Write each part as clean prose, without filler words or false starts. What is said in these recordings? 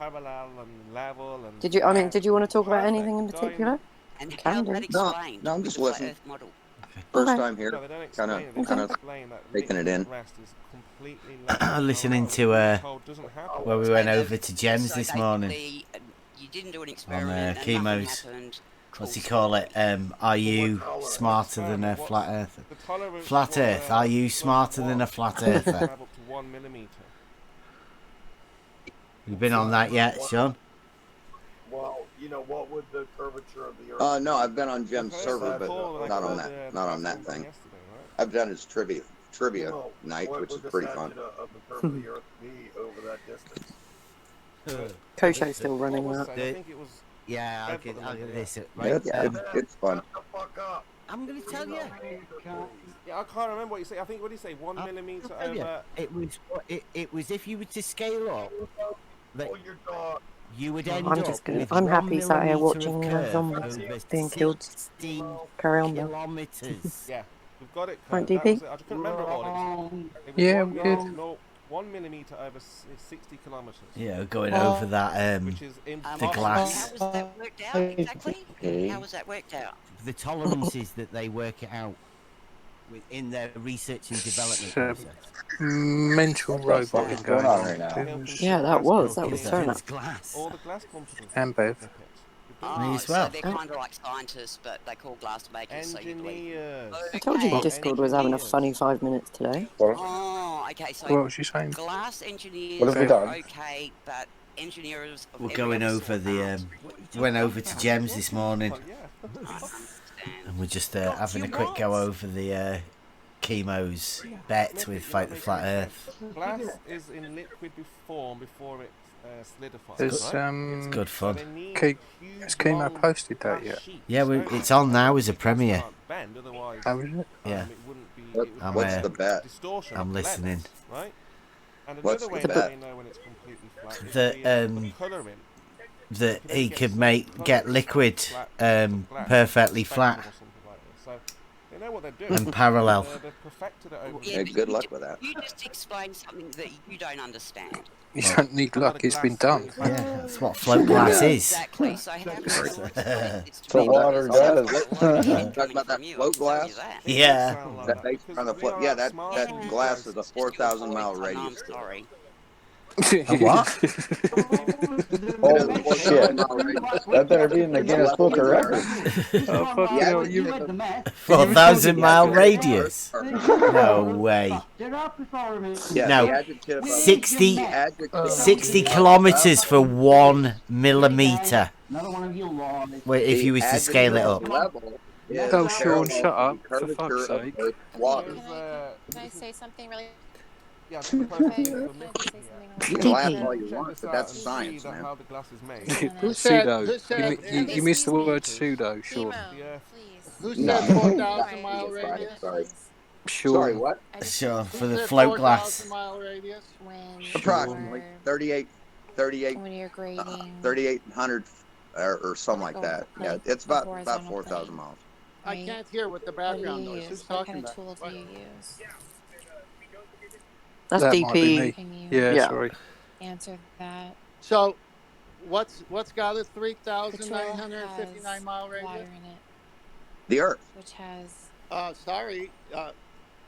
parallel and level and. Did you? I mean, did you want to talk about anything in Perfect. particular? And Can how do. that explained No, I'm with just the flat listening. Earth model. First Okay. time here, No, they don't kind explain it. They of don't explain that taking it in. rest is completely level. Listening to doesn't happen. where we So went they- over to Gems so this morning basically, you didn't do an experiment and chemos. nothing happened. What's he Cool call it? story. Are you smarter than a flat earther? Flat Earth. Are you smarter than a flat earther? Up to 1 millimeter. You been on that yet, Sean? Well, what would the curvature of the Earth? No, I've been on Jim's server, but not on that thing. I've done his trivia night, which is pretty fun. What would the of the curve of the Earth be over that distance? Kosho's still running that. I think it was. Yeah, I'll get this. Right? It's fun. Shut the fuck up. I'm going to tell you. Yeah, I can't remember what you say. I think what did you say? 1 millimeter over. It was if you were to scale up, that Oh, your dog. you would end I'm up just gonna. with I'm 1 happy Saturday millimeter watching of curve zombies over being killed. 16 Carry on, though. kilometers. Yeah, we've got it. Right, That DP? was it. I just couldn't remember all. It was Yeah, 1 we millimeter, did. no, 1 millimeter over 60 kilometers. Yeah, going over that Which is the glass. How was that worked out exactly? How was that worked out? The tolerances that they work it out in their research and development process. Mental robot going on right now. Yeah, that was turn up. It's glass. All the glass companies. And Bev. Me as well. So they're kind of like scientists, but they call glass makers. So you believe. Engineers. I told you Okay. Discord was having a funny 5 minutes today. Oh, okay. So What was she saying? glass engineers What have we are done? okay, but engineers. Of We're every going other over sort the aren't. went over to Gems this morning, Yeah. I understand. and we're just having a quick go over the chemo's bet with Fight the Flat Earth. Glass is in liquid form before it solidifies. There's right? It's good fun. They need Ke- huge, has Chemo long posted that glass yet? sheets, Yeah, don't it's they? on now as a premiere. Can't bend, otherwise, How is it? Yeah. it wouldn't be. It would What's be the bet? distortion I'm of the listening. lens, right? And What's another way the that bet? they know when it's completely flat is The, colouring. That he could get liquid perfectly flat So they know what they're doing. and parallel. They've perfected it over Yeah, Hey, but good you luck ju- with that. You just explained something that you don't understand. You don't need luck, it's been done. Yeah, that's what float glass is. Exactly. So how can you it's So water does. Talk about that float glass? Yeah. That makes on the float. Yeah, that glass is a 4,000 mile I'm radius. sorry. A what? Holy shit. That better be in the Guinness Book of Records. Oh, fuck Yeah, hell, but you... 4,000 mile radius? No way. Yeah, No. the adjective of- 60 the adjective- 60 kilometers for 1 millimeter. Wait, if the you was to scale it up. adjective level is Oh, Sean, shut parallel up, to the for fuck's curvature of sake. Earth's water. Can I say something really? Yeah, Okay, can I say something You really can laugh DP. all you want, but that's science, man. How the glass is made. Who Pseudo. who said- You missed the word pseudo, Sean. Yeah. please. Who No. said 4,000 mile Sorry, radius? sorry. Sean. Sorry, what? Sure, for Who the said float glass. 4,000 mile radius? When Approximately 38, when you're grading 3,800 or something like that. Yeah, it's about 4,000 miles. I Right. can't hear with the what do background you noise. Who's use? What talking kind of about? tool do you use? That's That might be DP. me. Can you Yeah, sorry. answer that? So, what's got a The tool 3,959 has mile water radius? in it, The Earth. which has Sorry,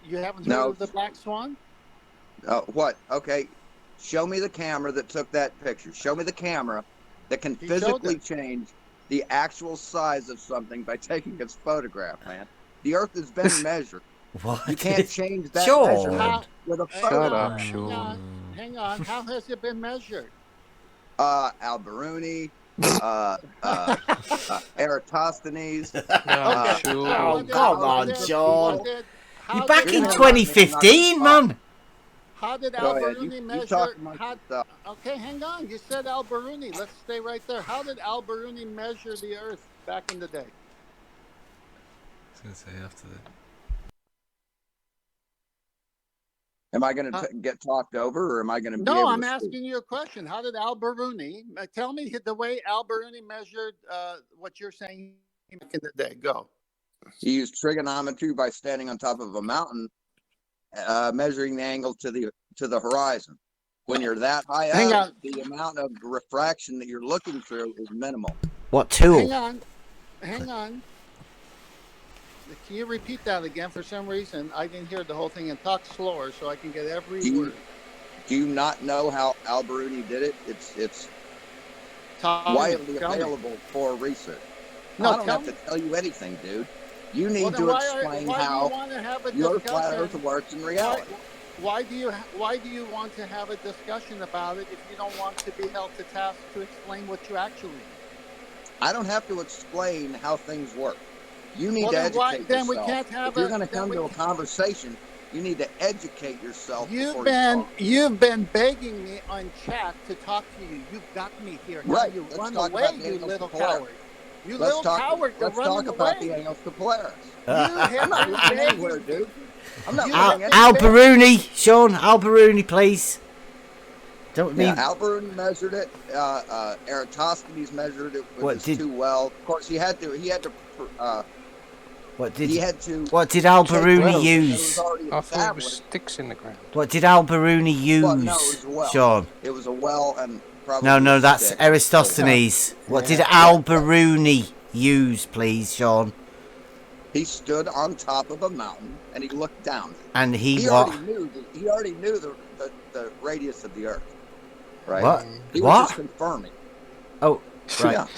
you haven't heard No. of the Black Swan? What? Okay. Show me the camera that took that picture. Show me the camera that can He showed physically it. change the actual size of something by taking its photograph, man. The Earth has been measured. What? You can't change that Sean. measurement How, with a hang Shut photo. up, on, Sean. hang on. How has it been measured? Al-Biruni, Eratosthenes. No, Okay. Sean. Oh, come on, Sean. How You're back did- in 2015, man. How did Go ahead. Al-Biruni You measure? talk amongst How, yourself. okay, hang on. You said Al-Biruni. Let's stay right there. How did Al-Biruni measure the Earth back in the day? I was gonna say after the. Am I going to get talked over, or am I going to be No, able I'm to speak? asking you a question. How did Al-Biruni tell me the way Al-Biruni measured what you're saying back in the day? Go. He used trigonometry by standing on top of a mountain, measuring the angle to the horizon. When you're that high Hang up, on. the amount of refraction that you're looking through is minimal. What tool? Hang on. Can you repeat that again? For some reason, I didn't hear the whole thing, and talk slower so I can get every word. Do you not know how Alberuni did it? It's widely available for research. No, I don't have to tell you anything, dude. You need to explain why how do you want to have a your discussion? flat Earth works in reality. Why do you want to have a discussion about it if you don't want to be held to task to explain what you actually mean? I don't have to explain how things work. You need to then educate then yourself. We can't have if you're going to come to a conversation, you need to educate yourself. You've been begging me on chat to talk to you. You've got me here. Now right. you Let's run talk away, about the you angles little to Polaris. coward. You little coward. Let's talk about the angles to Polaris. I'm not running anywhere, dude. I'm not running anywhere. Alberuni, Sean, Alberuni, please. Don't need. Alberuni measured it. Eratosthenes measured it with his 2 well. Of course, he had to. What did Alberuni use? I thought it was sticks in the ground. What did Alberuni use, well, no, it was a well. Sean? It was a well and probably. No, that's Eratosthenes. What did Alberuni use, please, Sean? He stood on top of a mountain and he looked down. And he already knew the radius of the Earth. Right? What? He was just confirming. Oh, right.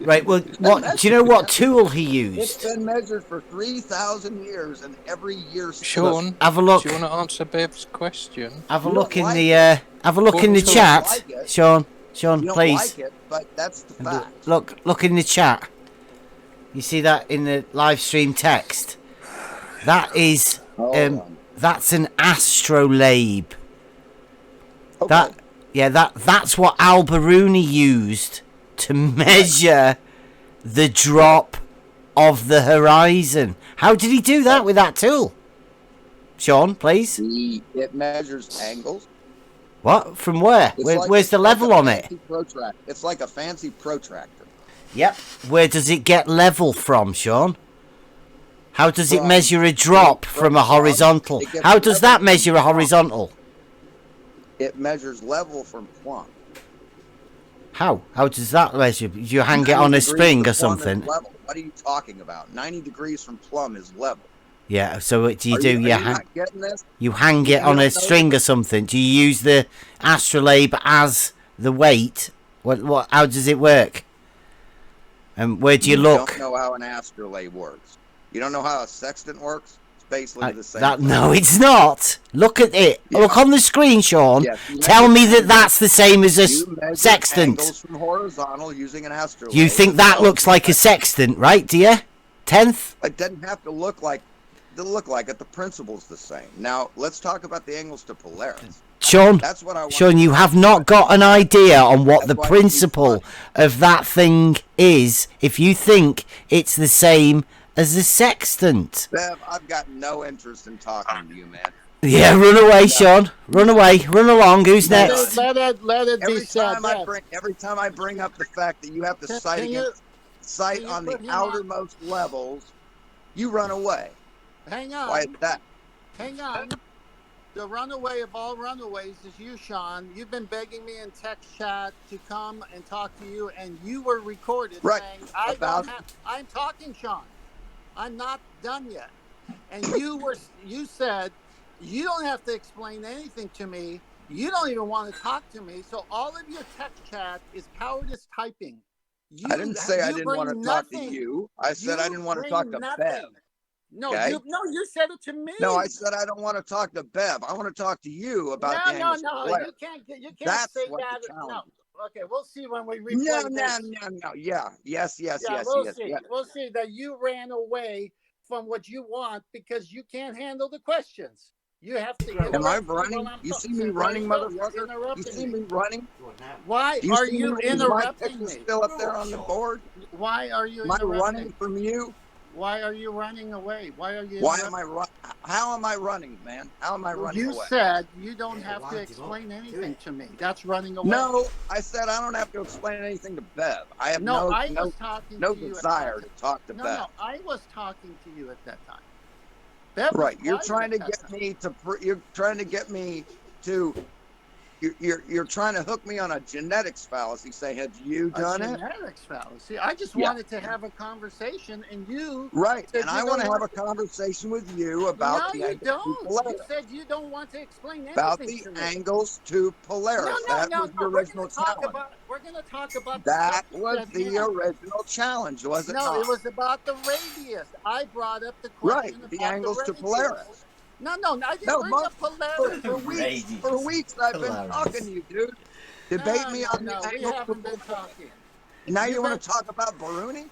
Right, well, do you know what tool he used? It's been measured for 3,000 years and every year. Sean, have a look. Do you want to answer Bev's question? Have a look in the chat. Sean, you please. Don't like it, but that's the fact. Look in the chat. You see that in the live stream text? That is that's an astrolabe. Okay. That's what Alberuni used to measure the drop of the horizon. How did he do that with that tool? Sean, please. It measures angles. What? From where? Where's the level on it? It's like a fancy protractor. Yep. Where does it get level from, Sean? How does it measure a drop from a horizontal? How does that measure a horizontal? It measures level from plumb. How? How does that measure? Do you hang it on a spring or something? Level. What are you talking about? 90 degrees from plumb is level. Yeah, so what do you do? You hang it on a string or something. Do you use the astrolabe as the weight? What? How does it work? And where do you look? You don't know how an astrolabe works. You don't know how a sextant works? It's basically the same thing. No, it's not. Look at it. Yeah. Look on the screen, Sean. Yes, tell me that that's the same as a sextant. Angles from horizontal using an astrolabe. You think that looks like a sextant, right, do you? 10th? It doesn't have to look like it. The principle's the same. Now, let's talk about the angles to Polaris. Sean, that's what I want. Sean, you have not got an idea on what the principle of that thing is if you think it's the same as a sextant. Bev, I've got no interest in talking to you, man. Yeah, run away, Sean. Run away. Run along. Who's next? Let it be said. Every time I bring up the fact that you have to sight on the outermost levels, you run away. Hang on. Why is that? Hang on. The runaway of all runaways is you, Sean. You've been begging me in text chat to come and talk to you, and you were recorded saying, I'm talking, Sean. I'm not done yet. And you said, you don't have to explain anything to me. You don't even want to talk to me. So all of your text chat is cowardice typing. I didn't say I didn't want to talk to you. I said I didn't want to talk to Bev. No, you said it to me. No, I said I don't want to talk to Bev. I want to talk to you about the angles. No, you can't say that. No. Okay, we'll see when we replay No. Yeah. Yes. We'll see that you ran away from what you want because you can't handle the questions. You have to. Am I running? You see me running, motherfucker? You see me running? Why are you interrupting me? Still up there on the board? Why are you? Am I running from you? Why are you running away? Why are you? Why am I running? How am I running, man? How am I running away? You said you don't have to explain anything to me. That's running away. No, I said I don't have to explain anything to Bev. I have no desire to talk to Bev. No, I was talking to you at that time. Bev right, you're trying to get me to. You're trying to get me to You're trying to hook me on a genetics fallacy. Say, had you done it? Genetics fallacy. I just wanted to have a conversation, and you and I want to have a conversation with you about no, the you angles don't. to Polaris. You said you don't want to explain anything About the to me. angles to Polaris. No. That was the original challenge. We're going to talk about That the was the original challenge, was it not? No, it was about the radius. I brought up the Right, question the about angles the to radius. Polaris. No, I didn't bring up Polaris. For weeks I've been talking to you, dude. Debate me on the we angles to haven't been Polaris. talking. Now you want to talk about Baruni?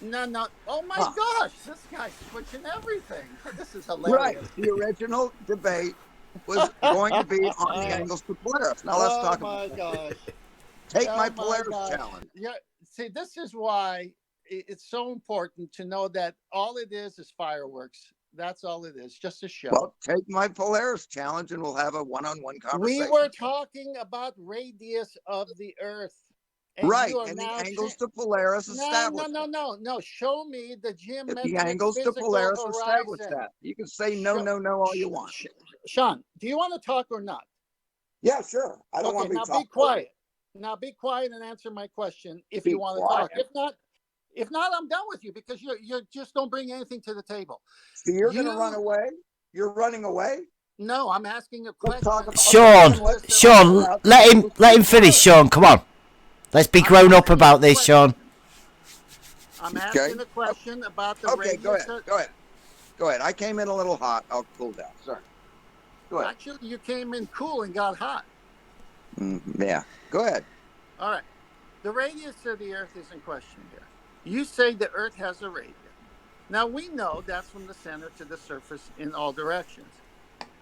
No. Oh my gosh, this guy's switching everything. This is hilarious. Right. The original debate was going to be on the angles to Polaris. Now let's talk about it. Oh my gosh. Take my Polaris challenge. Yeah. See, this is why it's so important to know that all it is fireworks. That's all it is, just a show. Well, take my Polaris challenge and we'll have a one-on-one conversation. We were talking about radius of the Earth. And the angles to Polaris established. No. Show me the geometric the angles to Polaris established that. You can say no all you want. Sean, do you want to talk or not? Yeah, sure. I don't want to be talking. Now be quiet. Now be quiet and answer my question if you want to talk. If not, I'm done with you because you just don't bring anything to the table. So you're going to run away? You're running away? No, I'm asking a question. Sean, let him finish. Sean, come on. Let's be grown up about this, Sean. I'm asking a question about the radius. Go ahead. I came in a little hot. I'll cool down. Sorry. Go ahead. Actually, you came in cool and got hot. Yeah. Go ahead. All right. The radius of the Earth is in question here. You say the Earth has a radius. Now, we know that's from the center to the surface in all directions.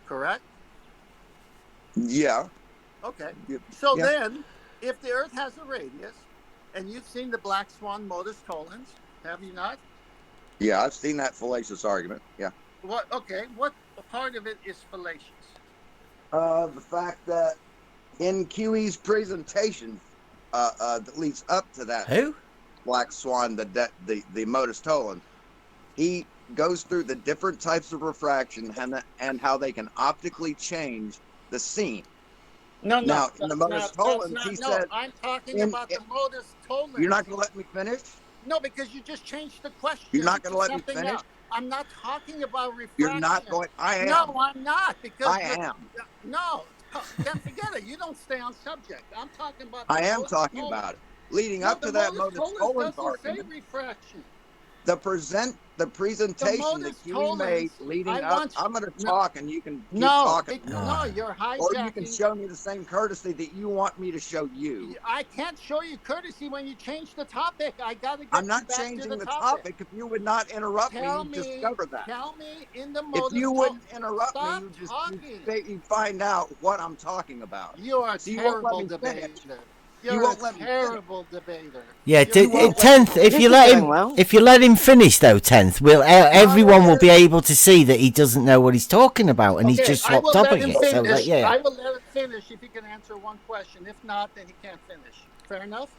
Correct? Yeah. Okay. So then, if the Earth has a radius, and you've seen the black swan modus tollens, have you not? Yeah, I've seen that fallacious argument. Yeah. What part of it is fallacious? The fact that in QE's presentation that leads up to that black swan, the modus tollens, he goes through the different types of refraction and how they can optically change the scene. No. Now, in the modus tollens, he said... I'm talking about the modus tollens. You're not going to let me finish? No, because you just changed the question. You're not going to let me finish? Else. I'm not talking about refraction. You're not going... I am. No, I'm not. Because I am. No, then forget it. You don't stay on subject. I'm talking about... I am talking about it. Leading up to that modus tollens argument... refraction. The presentation that you made leading up, I'm going to talk and you can keep talking. No, you're hijacking. Or you can show me the same courtesy that you want me to show you. I can't show you courtesy when you change the topic. I got to get I'm not changing the topic. If you would not interrupt me, you discover that. Tell me in the modus If you wouldn't interrupt me, you find out what I'm talking about. You are a terrible debater. You're a terrible debater. Yeah, 10th. If you let him finish though, 10th, everyone will be able to see that he doesn't know what he's talking about, and he's just swapped up again. So I will let him finish if he can answer one question. If not, then he can't finish. Fair enough.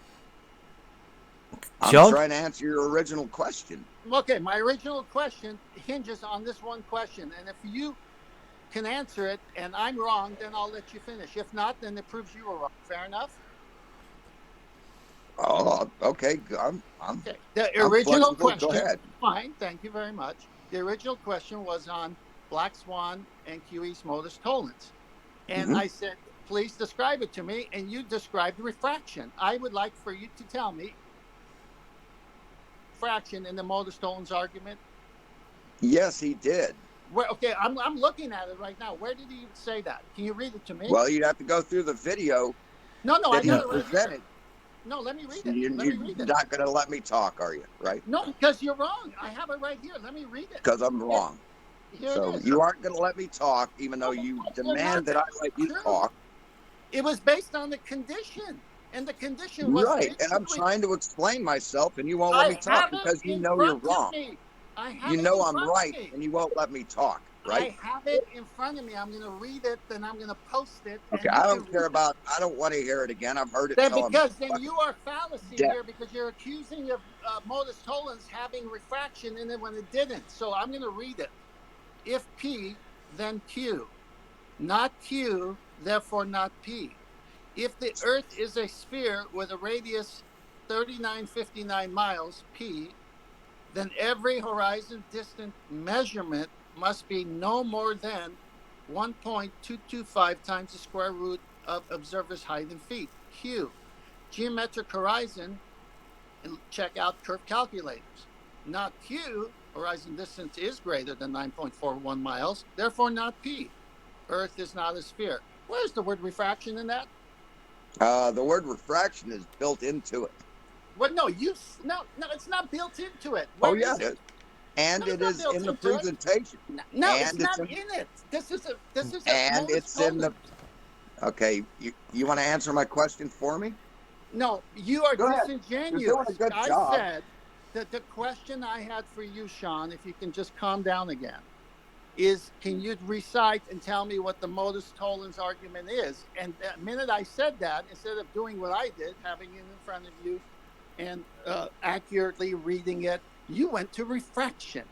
I'm trying to answer your original question. Okay, my original question hinges on this one question, and if you can answer it and I'm wrong, then I'll let you finish. If not, then it proves you were wrong. Fair enough. Oh, okay. Okay. The original question. Go ahead. Fine. Thank you very much. The original question was on black swan and QE's modus tollens, and I said, "Please describe it to me." And you described refraction. I would like for you to tell me refraction in the modus tollens argument. Yes, he did. Okay, I'm looking at it right now. Where did he say that? Can you read it to me? Well, you'd have to go through the video. No, I got it right presented. No, let me read it. You're not going to let me talk, are you? Right? No, because you're wrong. I have it right here. Let me read it. Because I'm wrong. So you aren't going to let me talk, even though you demand that I let you talk. It was based on the condition, and the condition was right. And I'm trying to explain myself, and you won't let me talk because you know you're wrong. You know I'm right, and you won't let me talk. Right? I have it in front of me. I'm going to read it, then I'm going to post it. Okay, I don't care about. I don't want to hear it again. I've heard it. Then you are fallacy here because you're accusing of modus tollens having refraction in it when it didn't. So I'm going to read it. If P, then Q, not Q, therefore not P. If the Earth is a sphere with a radius 3959 miles, p, then every horizon distance measurement must be no more than 1.225 times the square root of observer's height in feet, q. Geometric horizon, and check out curve calculators. Not q, horizon distance is greater than 9.41 miles, therefore not p. Earth is not a sphere. Where's the word refraction in that? The word refraction is built into it. Well, no, it's not built into it. Where yeah, is it? And it is in the presentation. No, it's not in it. This is a and it's in the. Okay, you want to answer my question for me? No, you are disingenuous. You're doing a good job. I said that the question I had for you, Sean, if you can just calm down again, is can you recite and tell me what the modus tollens argument is? And the minute I said that, instead of doing what I did, having it in front of you and accurately reading it, you went to refraction.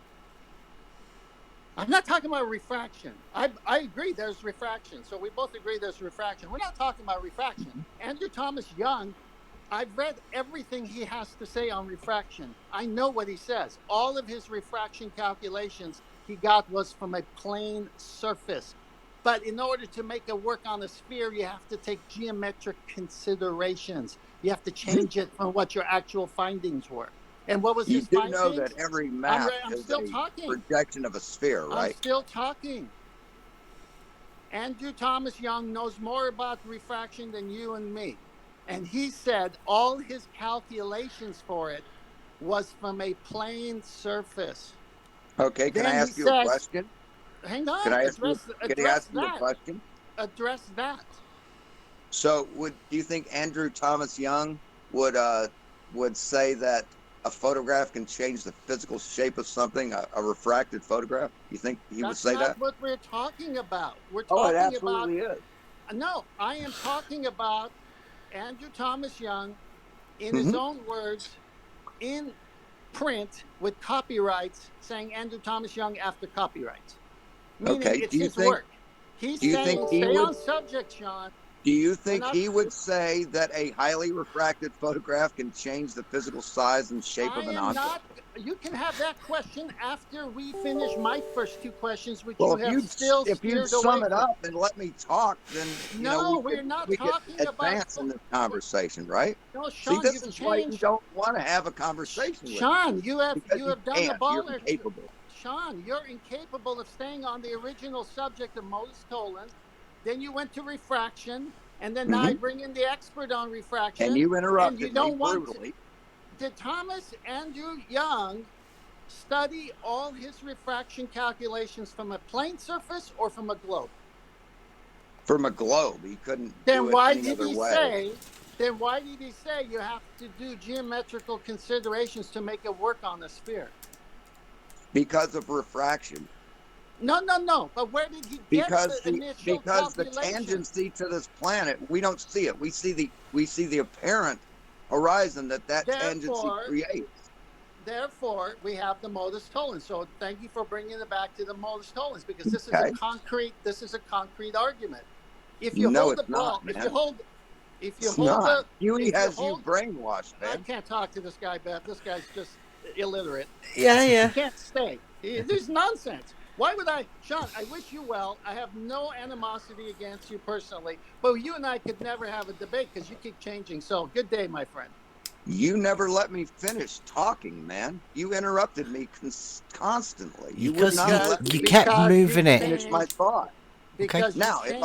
I'm not talking about refraction. I agree there's refraction. So we both agree there's refraction. We're not talking about refraction. Andrew Thomas Young, I've read everything he has to say on refraction. I know what he says. All of his refraction calculations he got was from a plane surface. But in order to make it work on a sphere, you have to take geometric considerations. You have to change it from what your actual findings were. And what was his findings? You do know that every map is a projection of a sphere, right? I'm still talking. Andrew Thomas Young knows more about refraction than you and me. And he said all his calculations for it was from a plane surface. Okay, can I ask you a question? Hang on. Can I ask you a question? Address that. So, do you think Andrew Thomas Young would say that a photograph can change the physical shape of something, a refracted photograph? You think he would say that? That's not what we're talking about. We're talking it absolutely is. No, I am talking about Andrew Thomas Young, in his own words, in print with copyrights, saying Andrew Thomas Young after copyrights. Meaning it's his work. He's saying, stay on subject, Sean. Do you think he would say that a highly refracted photograph can change the physical size and shape of an object? You can have that question after we finish my first two questions, which if you sum it up and let me talk, then we're not talking about advance in this conversation, right? No, Sean, see, this is why you don't want to have a conversation with Sean, you have done the ball. You're incapable. Sean, you're incapable of staying on the original subject of modus tollens. Then you went to refraction, and then now I bring in the expert on refraction. And you interrupted me brutally. Did Thomas Andrew Young study all his refraction calculations from a plane surface or from a globe? From a globe. He couldn't then do it why any did other he way. say? Then why did he say you have to do geometrical considerations to make it work on a sphere? Because of refraction. No. But where did he get the initial Because the tangency to this planet, we don't see it. We see the apparent horizon that tangency creates. Therefore, we have the modus tollens. So thank you for bringing it back to the modus tollens, because this is a concrete argument. If you hold the ball, if you hold Huey has you brainwashed, man. I can't talk to this guy, Beth. This guy's just illiterate. Yeah. He can't stay. This is nonsense. Why would I, Sean, I wish you well. I have no animosity against you personally, but you and I could never have a debate because you keep changing. So good day, my friend. You never let me finish talking, man. You interrupted me constantly. You would not let me kept moving it. Finish my thought. Because now, if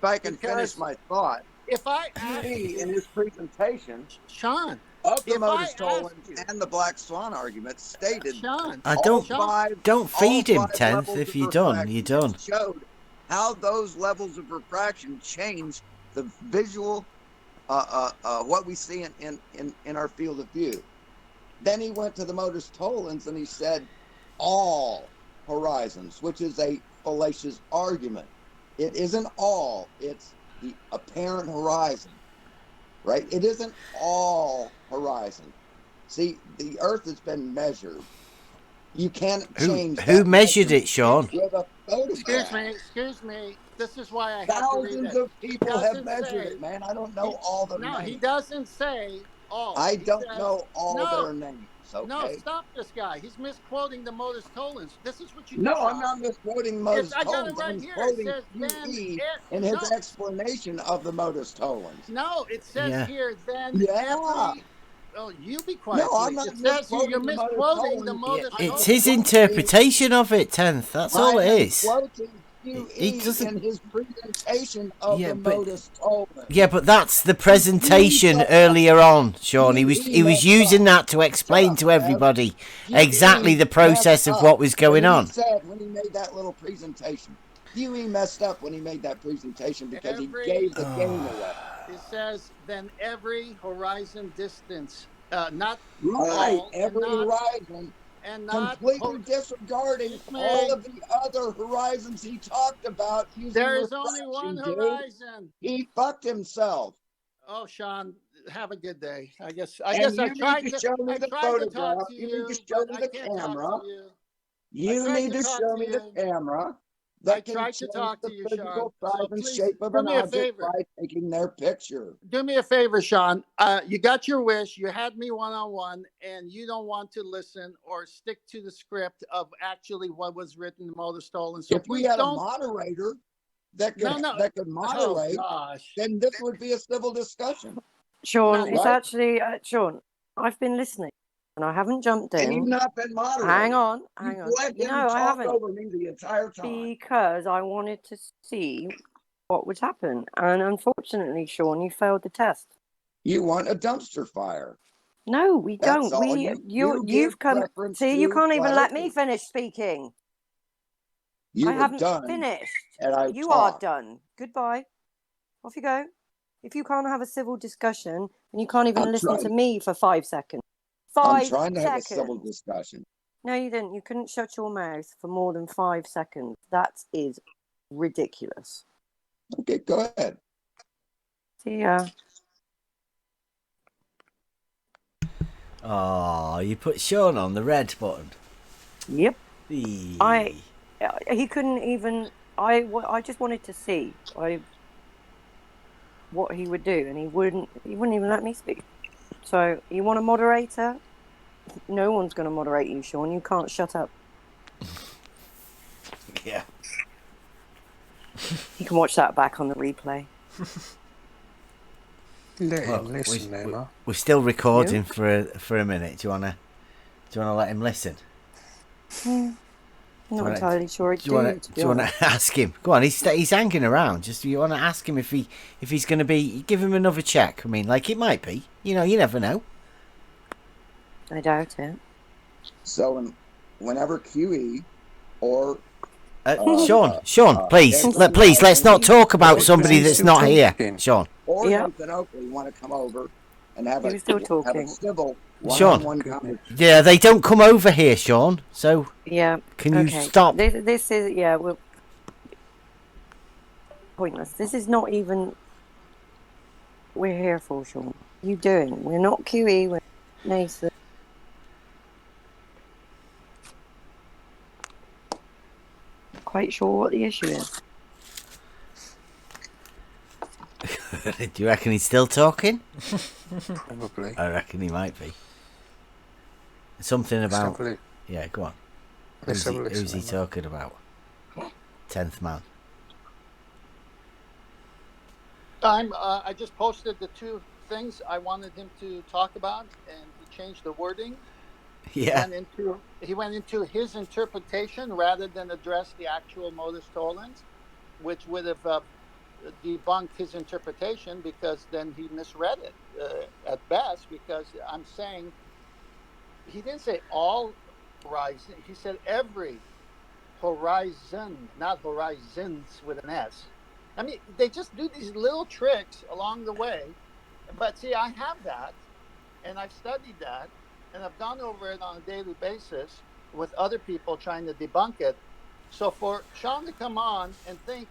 I can finish my thought, if I in his presentation, Sean, of the modus tollens and the black swan argument stated, Sean, don't feed him, 10th. If you're done, you're done. Showed how those levels of refraction change the visual, what we see in our field of view. Then he went to the modus tollens and he said all horizons, which is a fallacious argument. It isn't all, it's the apparent horizon, right? It isn't all horizon. See, the Earth has been measured You can't change Who that measured it, Sean? with a photograph. Excuse me. This is why I have Thousands to read it. of people have measured it, man. I don't know all their No, names. he doesn't say all. I He don't says, know all their names. Okay. No, stop this guy. He's misquoting the Modus Tollens. This is what you do. No, Sean. I'm not misquoting Modus I got it Tollens. right I'm here. quoting It says QE in his explanation of the Modus Tollens. No, it says here then every. Oh, you be quiet. No, I'm not. It says here you're misquoting the Modus Tollens. It's his interpretation of it, 10th. That's all it is. He doesn't in his presentation of the Modus Tollens. Yeah, but that's the presentation earlier on, Sean. He was using that to explain to everybody exactly the process of what was going on. He said when he made that little presentation, Huey messed up when he made that presentation because he gave the game away. It says then every horizon distance, not right, all, every horizon. And not completely disregarding all of the other horizons he talked about. There is only one horizon. He fucked himself. Oh, Sean, have a good day. I guess I tried to show me the photograph. You need to show me the camera. You need to show me the camera. I tried to talk to you, Sean. So please do me a favor by taking their picture. Do me a favor, Sean. You got your wish. You had me one-on-one, and you don't want to listen or stick to the script of actually what was written in Modus Tollens. So if we had a moderator that could moderate, then this would be a civil discussion. Sean, it's actually Sean. I've been listening. And I haven't jumped in. And you've not been moderating. Hang on. No, I haven't. Over me the entire time. Because I wanted to see what would happen. And unfortunately, Sean, you failed the test. You want a dumpster fire. No, we don't. You've come. See, you can't even let me finish speaking. I haven't finished. And you are done. Goodbye. Off you go. If you can't have a civil discussion, and you can't even listen to me for 5 seconds. I'm trying to have a civil discussion. No, you didn't. You couldn't shut your mouth for more than 5 seconds. That is ridiculous. Okay, go ahead. See ya. Oh, you put Sean on the red button. Yep. He couldn't even. I just wanted to see what he would do, and he wouldn't even let me speak. So, you want a moderator? No one's going to moderate you, Sean. You can't shut up. Yeah. You can watch that back on the replay. Let him listen, Emma. We're still recording for a minute. Do you wanna let him listen? Not entirely sure. Do you want to ask him? Go on, he's hanging around. Just you want to ask him if he's going to be. Give him another check. I mean, like it might be. You never know. I doubt it. So, whenever QE or Sean, please, let's not talk about somebody that's not here, Sean. Or Nathan Oakley want to come over and have a civil one-on-one conversation. Yeah, they don't come over here, Sean. So can you stop? This is we're pointless. This is not even we're here for, Sean. You doing? We're not QE. We're Nathan. Quite sure what the issue is. Do you reckon he's still talking? Probably. I reckon he might be. Something about. Yeah, go on. Who's he talking about? 10th man. I just posted the 2 things I wanted him to talk about, and he changed the wording. Yeah. He went into his interpretation rather than address the actual Modus Tollens, which would have debunked his interpretation, because then he misread it at best. Because I'm saying he didn't say all horizon. He said every horizon, not horizons with an S. I mean, they just do these little tricks along the way. But see, I have that, and I've studied that, and I've gone over it on a daily basis with other people trying to debunk it. So for Sean to come on and think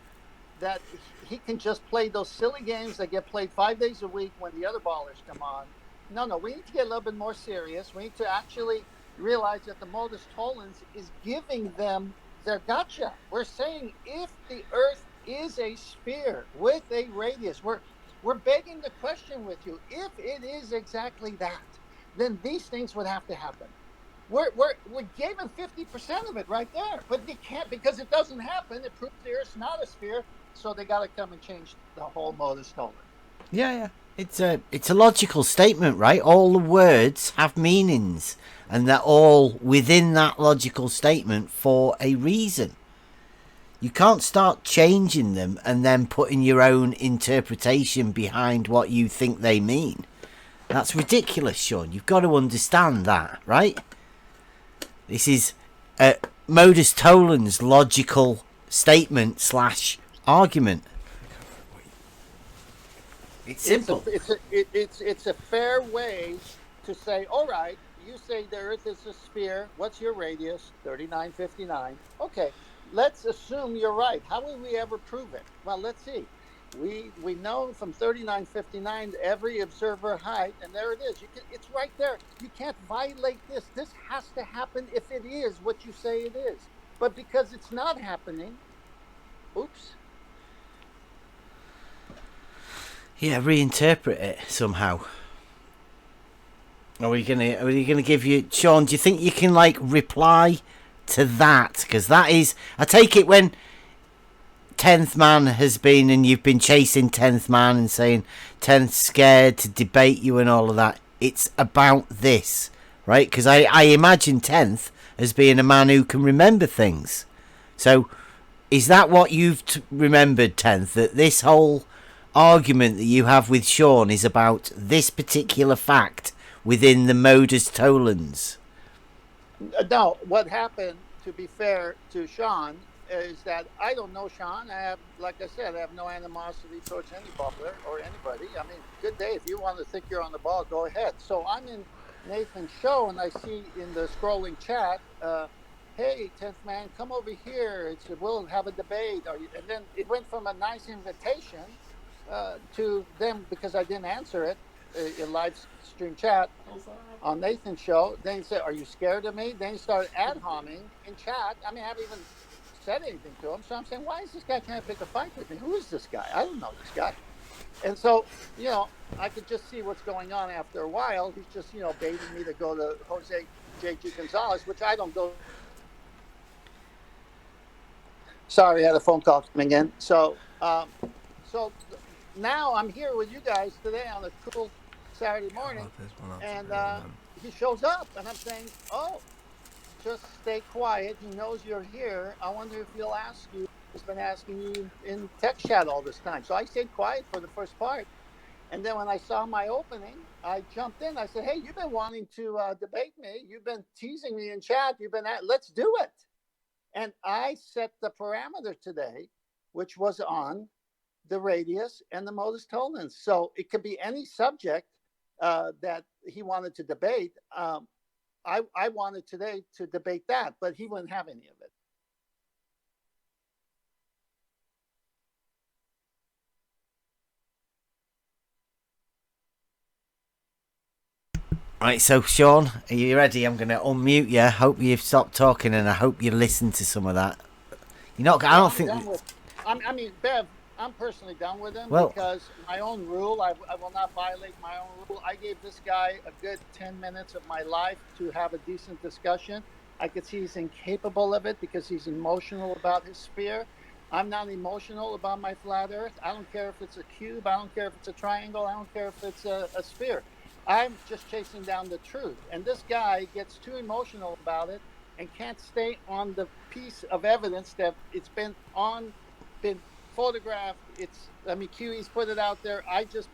that he can just play those silly games that get played 5 days a week when the other ballers come on. No, we need to get a little bit more serious. We need to actually realize that the modus tollens is giving them their gotcha. We're saying if the Earth is a sphere with a radius, we're begging the question with you. If it is exactly that, then these things would have to happen. We gave them 50% of it right there, but they can't because it doesn't happen. It proves the Earth's not a sphere, so they got to come and change the whole modus tollens. Yeah. It's a logical statement, right? All the words have meanings, and they're all within that logical statement for a reason. You can't start changing them and then putting your own interpretation behind what you think they mean. That's ridiculous, Shawn. You've got to understand that, right? This is modus tollens logical statement / argument. It's simple. It's a fair way to say, all right, you say the Earth is a sphere. What's your radius? 3959. Okay, let's assume you're right. How will we ever prove it? Well, let's see. We know from 3959 every observer height, and there it is. It's right there. You can't violate this. This has to happen if it is what you say it is. But because it's not happening, oops. Yeah, reinterpret it somehow. Are you gonna give you, Shawn? Do you think you can reply to that? Because that is, I take it when 10th Man has been and you've been chasing 10th Man and saying 10th's scared to debate you and all of that. It's about this, right? Because I imagine 10th as being a man who can remember things. So is that what you've remembered, 10th? That this whole argument that you have with Shawn is about this particular fact within the modus tollens? No, what happened, to be fair to Shawn, is that I don't know Shawn. I have, like I said, I have no animosity towards any bubbler or anybody. I mean, good day. If you want to think you're on the ball, go ahead. So I'm in Nathan's show, and I see in the scrolling chat, hey, 10th Man, come over here. We'll have a debate. And then it went from a nice invitation to them, because I didn't answer it in live stream chat on Nathan's show. Then he said, are you scared of me? Then he started ad homing in chat. I mean, I haven't even said anything to him. So I'm saying, why is this guy trying to pick a fight with me? Who is this guy? I don't know this guy. And so, I could just see what's going on after a while. He's just, baiting me to go to Jose J.G. Gonzalez, which I don't go. Sorry, I had a phone call coming in. So now I'm here with you guys today on a cool Saturday morning, and he shows up, and I'm saying, oh, just stay quiet. He knows you're here. I wonder if he'll ask you. He's been asking you in text chat all this time. So I stayed quiet for the first part, and then when I saw my opening, I jumped in. I said, hey, you've been wanting to debate me. You've been teasing me in chat. Let's do it. And I set the parameter today, which was on the radius and the modus tollens. So it could be any subject that he wanted to debate. I wanted today to debate that, but he wouldn't have any of it. Right, so Shawn, are you ready? I'm going to unmute you. Hope you've stopped talking, and I hope you listen to some of that. You're not. I don't think. I mean, Bev, I'm personally done with him because my own rule. I will not violate my own rule. I gave this guy a good 10 minutes of my life to have a decent discussion. I could see he's incapable of it because he's emotional about his sphere. I'm not emotional about my flat Earth. I don't care if it's a cube. I don't care if it's a triangle. I don't care if it's a sphere. I'm just chasing down the truth. And this guy gets too emotional about it and can't stay on the piece of evidence that it's been photographed. QE's put it out there. I just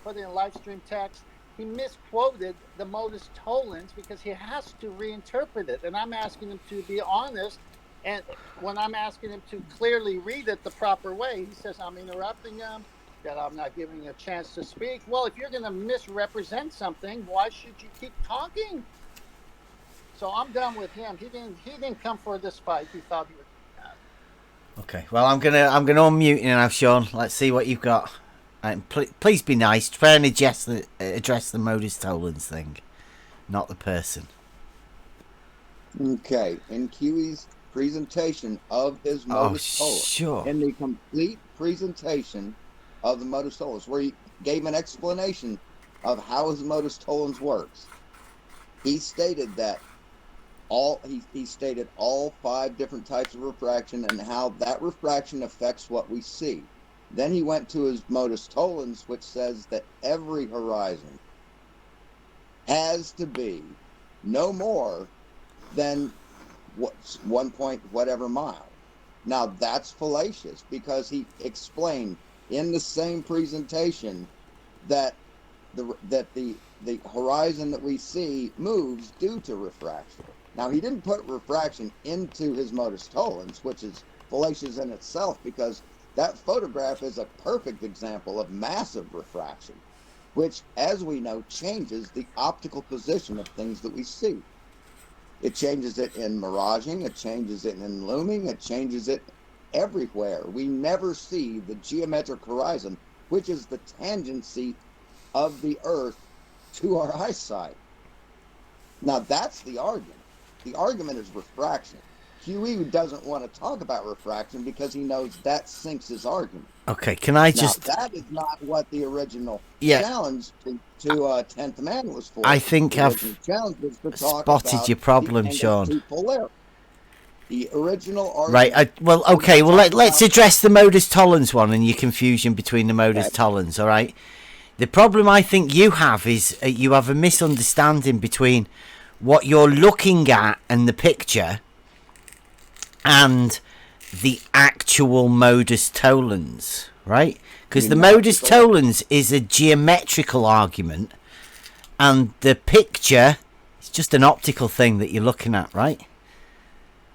put it in live stream text. He misquoted the modus tollens because he has to reinterpret it. And I'm asking him to be honest. And when I'm asking him to clearly read it the proper way, he says I'm interrupting him, that I'm not giving a chance to speak. Well, if you're going to misrepresent something, why should you keep talking? So I'm done with him. He didn't come for this fight. He thought he would. Okay. Well, I'm gonna unmute you now, Shawn. Let's see what you've got. And please be nice. Try and address the modus tollens thing, not the person. Okay, in Kiwi's presentation of his modus tollens, sure. in the complete presentation of the modus tollens, where he gave an explanation of how his modus tollens works, he stated that he stated all 5 different types of refraction and how that refraction affects what we see. Then he went to his modus tollens, which says that every horizon has to be no more than 1 point whatever mile. Now that's fallacious, because he explained in the same presentation that the horizon that we see moves due to refraction. Now he didn't put refraction into his modus tollens, which is fallacious in itself, because that photograph is a perfect example of massive refraction, which, as we know, changes the optical position of things that we see. It changes it in miraging, it changes it in looming, it changes it everywhere. We never see the geometric horizon, which is the tangency of the Earth to our eyesight. Now that's the argument. The argument is refraction. QE doesn't want to talk about refraction because he knows that sinks his argument. Okay, can I just... Now, that is not what the original challenge to 10th Man was for. I think I've spotted your problem, Sean. The original argument... Right, well, okay, well, let's address the modus tollens one and your confusion between the modus tollens, all right? The problem I think you have is you have a misunderstanding between what you're looking at and the picture and the actual modus tollens, right? Because the modus tollens is a geometrical argument and the picture is just an optical thing that you're looking at, right?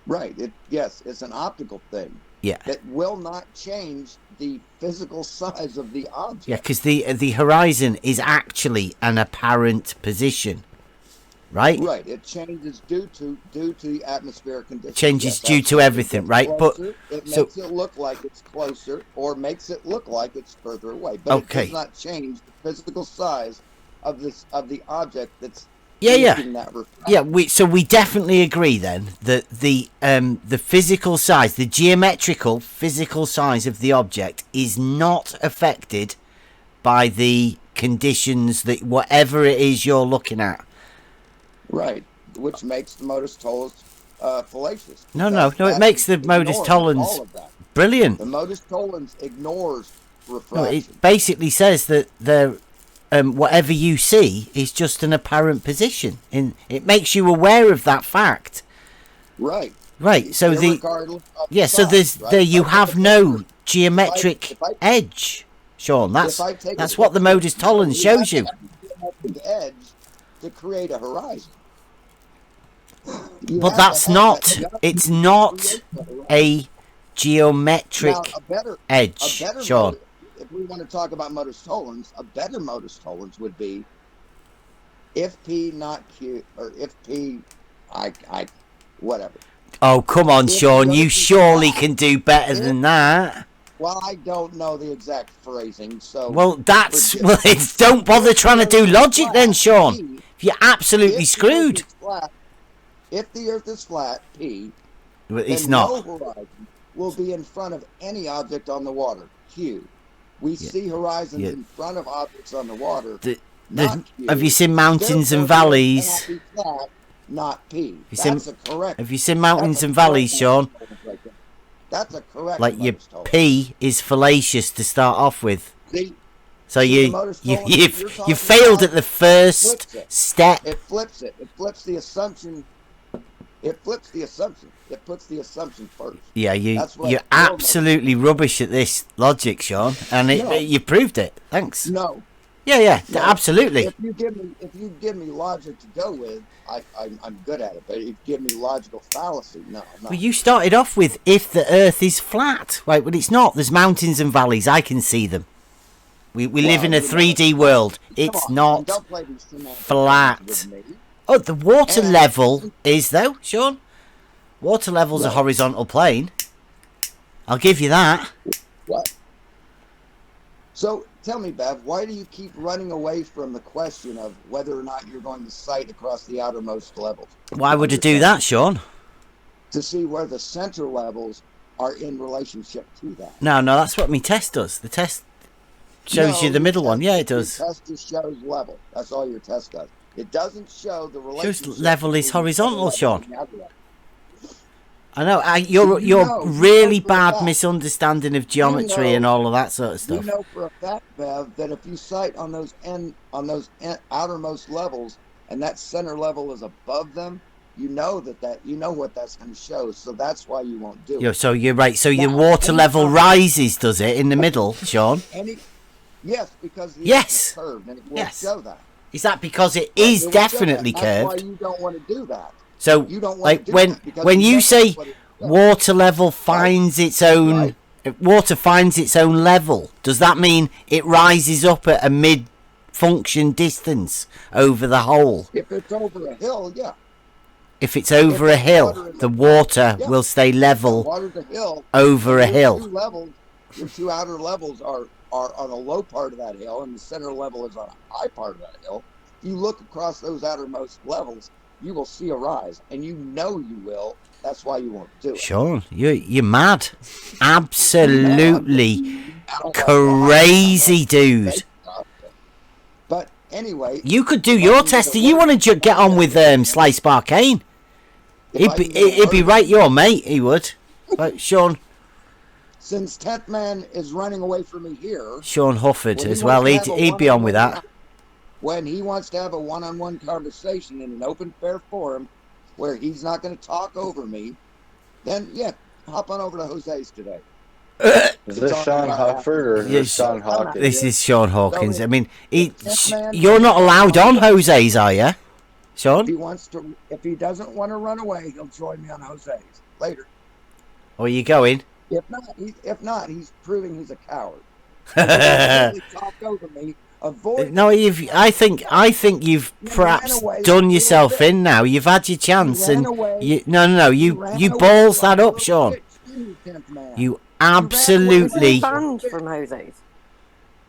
Right. Yes, it's an optical thing. Yeah. It will not change the physical size of the object. Yeah, because the horizon is actually an apparent position, right? Right. It changes due to the atmospheric conditions. Changes due to everything, right? Closer, but it makes it look like it's closer, or makes it look like it's further away. But it does not change the physical size of the object that's so we definitely agree then that the physical size, the geometrical physical size of the object is not affected by the conditions that whatever it is you're looking at. Right, which makes the modus tollens fallacious. No, it makes the modus tollens brilliant. The modus tollens ignores refraction. No, it basically says that whatever you see is just an apparent position. It makes you aware of that fact. Right. Right. So you have no geometric edge, Sean. That's what the modus tollens shows you. Edge to create a horizon. But that's not. It's not a geometric edge, Sean. If we want to talk about modus tollens, a better modus tollens would be if P not Q, or if P, whatever. Oh, come on, Sean. You surely can do better than that. Well, I don't know the exact phrasing, so... don't bother trying to do logic then, Sean. You're absolutely screwed. If the Earth is flat, P, it's not. No horizon will be in front of any object on the water, Q. We see horizons in front of objects on the water. Have you seen mountains and valleys? Not P. That's correct. Have you seen mountains and valleys, Sean? That's a correct. Like your P is fallacious to start off with. So you failed at the first step. It flips it. It flips the assumption. It flips the assumption. It puts the assumption first. Yeah, you're absolutely rubbish at this logic, Sean, and you proved it. Thanks. No. Yeah, absolutely. If you give me logic to go with, I'm good at it. But if you give me logical fallacy, no. Well, you started off with if the Earth is flat. Right, but it's not. There's mountains and valleys. I can see them. We live in a 3D world. It's not flat. Oh, the water level is, though, Sean. Water level's a horizontal plane. I'll give you that. What? So tell me, Bev, why do you keep running away from the question of whether or not you're going to sight across the outermost levels? Why would I do that, Sean? To see where the center levels are in relationship to that. No, that's what my test does. The test shows you the middle one. Yeah, it does. Your test just shows level. That's all your test does. It doesn't show the relationship. Shows level is horizontal, Sean. I know. You're really bad misunderstanding of geometry and all of that sort of stuff. We know for a fact, Bev, that if you sight on those outermost levels, and that center level is above them, you know what that's going to show. So that's why you won't do it. So you're right. So your water level rises, does it, in the middle, Sean? Yes, because the is curved, and it will show that. Is that because it is definitely curved? That's why you don't want to do that. So, you don't like when you say water level finds its own, water finds its own level, does that mean it rises up at a mid-function distance over the hole? If it's over a hill, yeah. If it's over a hill, the water will stay level over a hill. Your two outer levels are on a low part of that hill, and the center level is on a high part of that hill. If you look across those outermost levels, you will see a rise, and you know you will. That's why you won't do it. Sean, you're mad. Absolutely crazy, dude. But anyway, you could do your testing. You want to get on with Slice Barcane? He'd be right your mate. He would. But Sean. Since Tent Man is running away from me here, Sean Hufford as well. He'd be on with that. When he wants to have a one-on-one conversation in an open, fair forum where he's not going to talk over me, then, yeah, hop on over to Jose's today. Is this Sean Hufford or is this Sean Hawkins? This is Sean Hawkins. I mean, you're not allowed on Jose's, are you, Sean? If he doesn't want to run away, he'll join me on Jose's later. Or are you going? If not, he's proving he's a coward. He talked over me. No, I think you've perhaps done yourself in now. You've had your chance, and you balls that up, Sean. You absolutely banned from Jose's.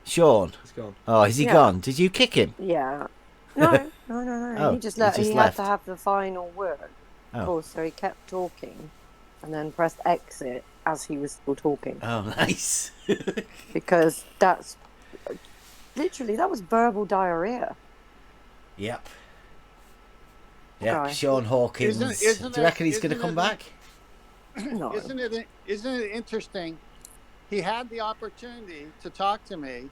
Sean. He's gone. Oh, is he gone? Did you kick him? Yeah. No. Oh, he just had to have the final word. Of course, so he kept talking, and then pressed exit as he was still talking. Oh, nice. Because that's literally, that was verbal diarrhea. Yep. Sean Hawkins. Do you reckon he's going to come back? No. Isn't it interesting? He had the opportunity to talk to me,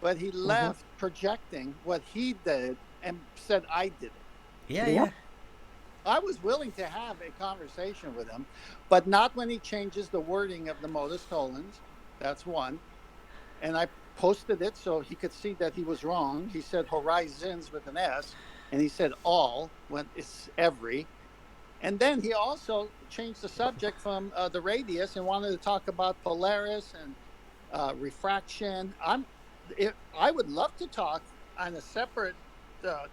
but he left projecting what he did and said I did it. Yeah. I was willing to have a conversation with him, but not when he changes the wording of the modus tollens. That's one. And I posted it so he could see that he was wrong. He said horizons with an S, and he said all when it's every. And then he also changed the subject from the radius and wanted to talk about Polaris and refraction. I would love to talk on a separate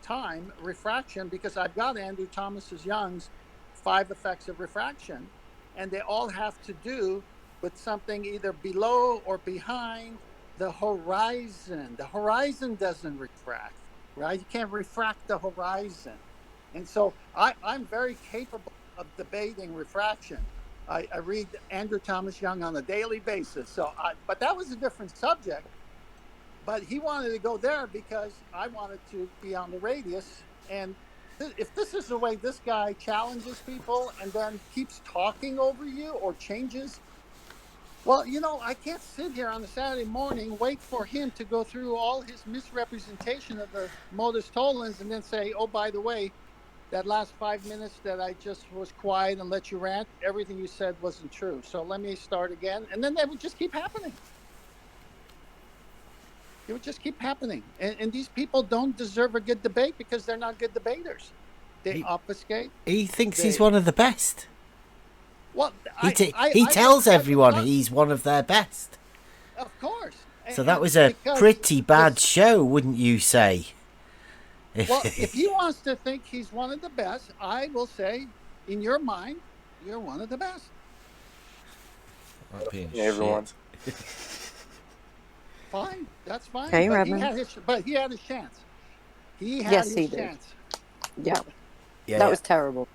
time refraction, because I've got Andrew Thomas Young's 5 effects of refraction, and they all have to do with something either below or behind the horizon. The horizon doesn't refract, right? You can't refract the horizon. And so I'm very capable of debating refraction. I read Andrew Thomas Young on a daily basis. But that was a different subject. But he wanted to go there because I wanted to be on the radius. And if this is the way this guy challenges people and then keeps talking over you or changes, well, I can't sit here on a Saturday morning, wait for him to go through all his misrepresentation of the modus tollens and then say, oh, by the way, that last 5 minutes that I just was quiet and let you rant, everything you said wasn't true. So let me start again. And then that would just keep happening. It would just keep happening. And these people don't deserve a good debate because they're not good debaters. They obfuscate. He thinks he's one of the best. Well, he tells everyone he's one of their best. Of course. So that was a pretty bad show, wouldn't you say? Well, if he wants to think he's one of the best, I will say, in your mind, you're one of the best. Everyone. fine. That's fine. Okay, but Redmond. he had his chance. He had Yes, his he did. chance. Yeah. Yeah, That was terrible.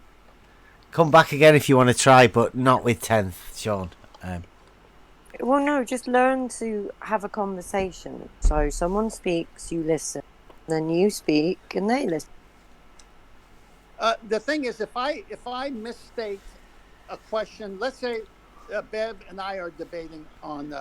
Come back again if you want to try, but not with 10th, Sean. Well, no, just learn to have a conversation. So someone speaks, you listen. Then you speak, and they listen. The thing is, if I misstate a question, let's say Bev and I are debating on